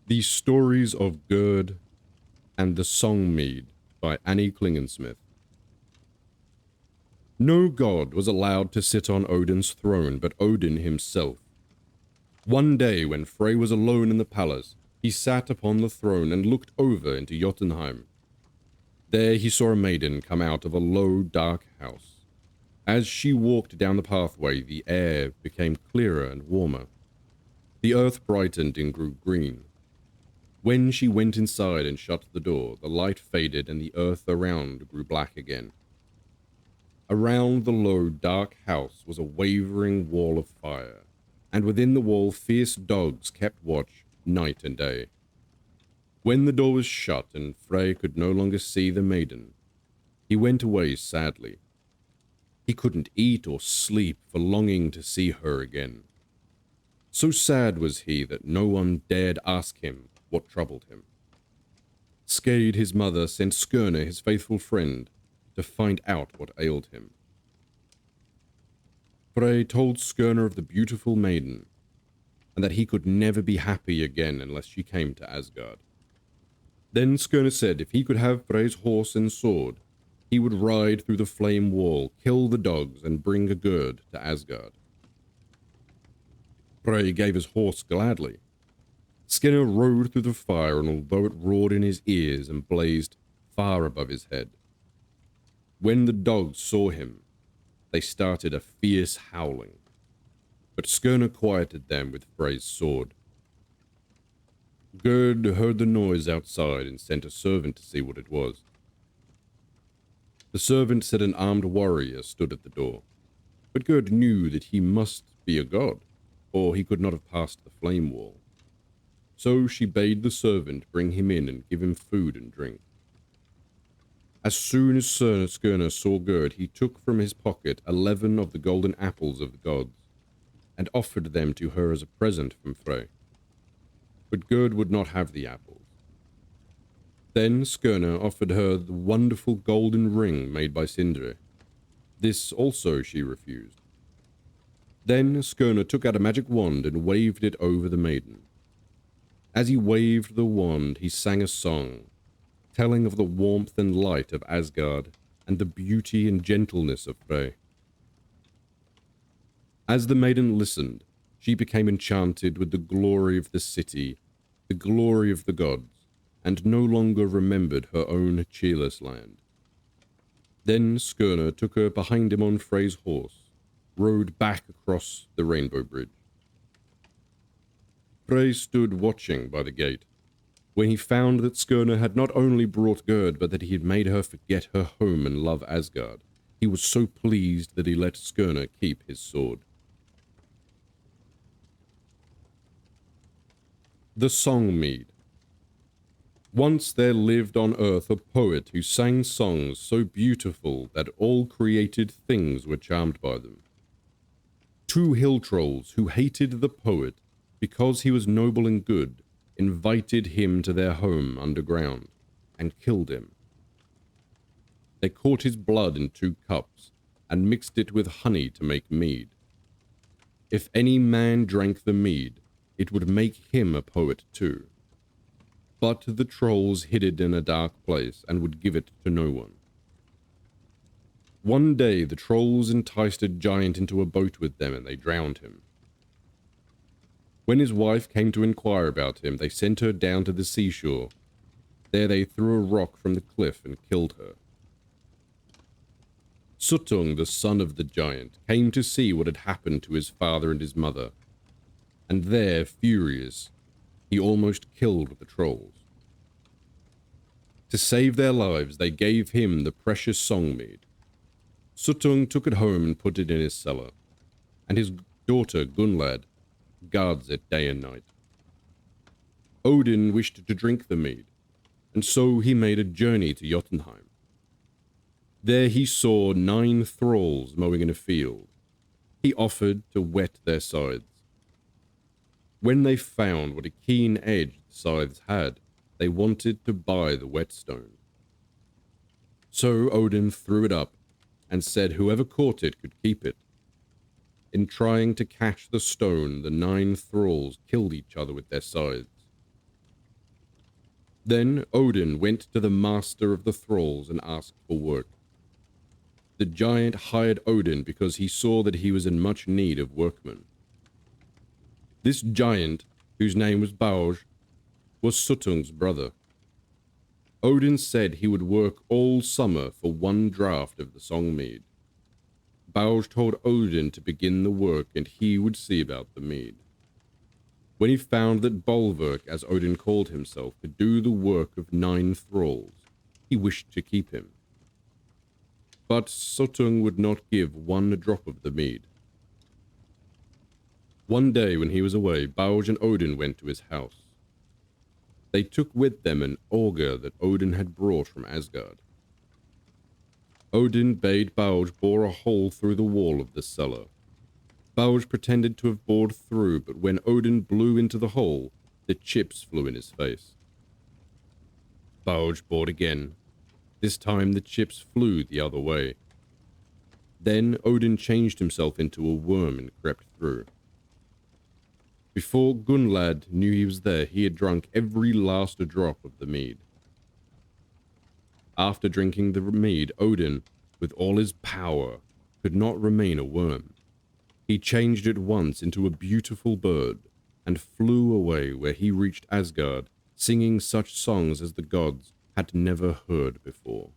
The Stories of Gerd and the Song Mead by Klingensmith. No god was allowed to sit on Odin's throne but Odin himself. One day when Frey was alone in the palace, he sat upon the throne and looked over into Jotunheim. There he saw a maiden come out of a low, dark house. As she walked down the pathway, the air became clearer and warmer. The earth brightened and grew green. When she went inside and shut the door, the light faded and the earth around grew black again. Around the low, dark house was a wavering wall of fire, and within the wall fierce dogs kept watch night and day. When the door was shut and Frey could no longer see the maiden, he went away sadly. He couldn't eat or sleep for longing to see her again. So sad was he that no one dared ask him what troubled him. Skade, his mother, sent Skirnir, his faithful friend, to find out what ailed him. Frey told Skirnir of the beautiful maiden, and that he could never be happy again unless she came to Asgard. Then Skirnir said if he could have Frey's horse and sword, he would ride through the flame wall, kill the dogs, and bring a Gerd to Asgard. Frey gave his horse gladly. Skirnir rode through the fire, and although it roared in his ears and blazed far above his head, when the dogs saw him, they started a fierce howling. But Skirnir quieted them with Frey's sword. Gerd heard the noise outside and sent a servant to see what it was. The servant said an armed warrior stood at the door, but Gerd knew that he must be a god, or he could not have passed the flame wall. So she bade the servant bring him in and give him food and drink. As soon as Skirnir saw Gerd, he took from his pocket 11 of the golden apples of the gods, and offered them to her as a present from Frey. But Gerd would not have the apples. Then Skirnir offered her the wonderful golden ring made by Sindri. This also she refused. Then Skirnir took out a magic wand and waved it over the maiden. As he waved the wand, he sang a song, telling of the warmth and light of Asgard and the beauty and gentleness of Frey. As the maiden listened, she became enchanted with the glory of the city, the glory of the gods, and no longer remembered her own cheerless land. Then Skirnir took her behind him on Frey's horse, rode back across the rainbow bridge. Frey stood watching by the gate. When he found that Skirnir had not only brought Gerd, but that he had made her forget her home and love Asgard, he was so pleased that he let Skirnir keep his sword. The Song Mead. Once there lived on earth a poet who sang songs so beautiful that all created things were charmed by them. Two hill trolls who hated the poet because he was noble and good invited him to their home underground and killed him. They caught his blood in 2 cups and mixed it with honey to make mead. If any man drank the mead, it would make him a poet too. But the trolls hid it in a dark place and would give it to no one. One day the trolls enticed a giant into a boat with them and they drowned him. When his wife came to inquire about him, they sent her down to the seashore. There they threw a rock from the cliff and killed her. Suttung, the son of the giant, came to see what had happened to his father and his mother, and there, furious, he almost killed the trolls. To save their lives, they gave him the precious song mead. Suttung took it home and put it in his cellar, and his daughter Gunnlad guards it day and night. Odin wished to drink the mead, and so he made a journey to Jotunheim. There he saw 9 thralls mowing in a field. He offered to whet their scythes. When they found what a keen edge the scythes had, they wanted to buy the whetstone. So Odin threw it up and said whoever caught it could keep it. In trying to catch the stone, the 9 thralls killed each other with their scythes. Then Odin went to the master of the thralls and asked for work. The giant hired Odin because he saw that he was in much need of workmen. This giant, whose name was Beowulf, was Suttung's brother. Odin said he would work all summer for one draught of the song mead. Beowulf told Odin to begin the work and he would see about the mead. When he found that Bolverk, as Odin called himself, could do the work of 9 thralls, he wished to keep him. But Suttung would not give one drop of the mead. One day when he was away, Beowulf and Odin went to his house. They took with them an auger that Odin had brought from Asgard. Odin bade Beowulf bore a hole through the wall of the cellar. Beowulf pretended to have bored through, but when Odin blew into the hole, the chips flew in his face. Beowulf bored again. This time the chips flew the other way. Then Odin changed himself into a worm and crept through. Before Gunnlad knew he was there, he had drunk every last drop of the mead. After drinking the mead, Odin, with all his power, could not remain a worm. He changed at once into a beautiful bird and flew away where he reached Asgard, singing such songs as the gods had never heard before.